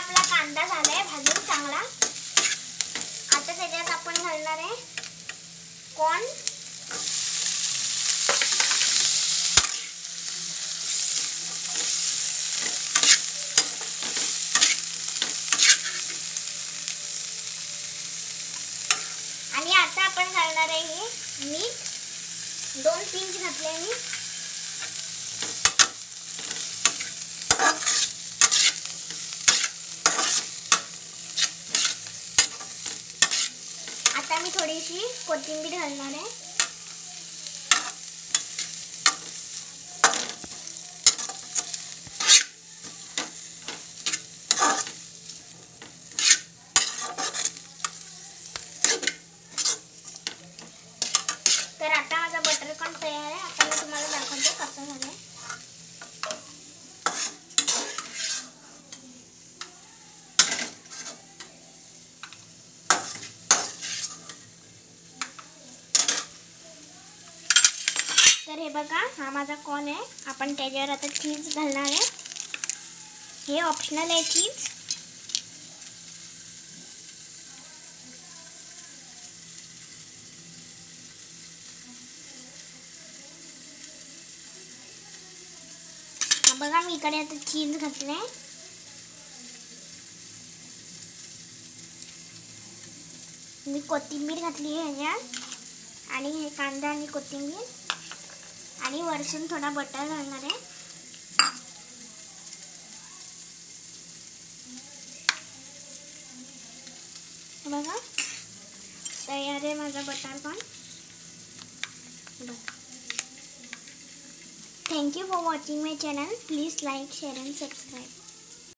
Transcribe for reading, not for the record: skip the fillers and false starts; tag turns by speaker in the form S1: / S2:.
S1: आपला कांदा झालाय भाजून चांगला। आता त्याच्यात आपण घालणार आहे कॉर्न। आणि आता आपण घालणार आहे हे मीठ, 2 पिंच घातले मी। आता मी थोडीशी कोथिंबीर घालणार आहे। तर आता माझा बटर कॉर्न तयार आहे। आता मी तुम्हाला दाखवते कसं झालंय। तर हे बघा, हा माझा कॉर्न आहे। आपण त्याच्यावर आता चीज घालणार आहे। हे ऑप्शनल आहे चीज। हा बघा, मी इकडे आता चीज घातले। मी कोथिंबीर घातली आहे ह्याच्यात, आणि हे कांदा आणि कोथिंबीर, आणि वरतून थोडा बटर घालणार आहे। बघा, तयार आहे माझा butter corn. Thank you for watching my channel. Please like, share and subscribe.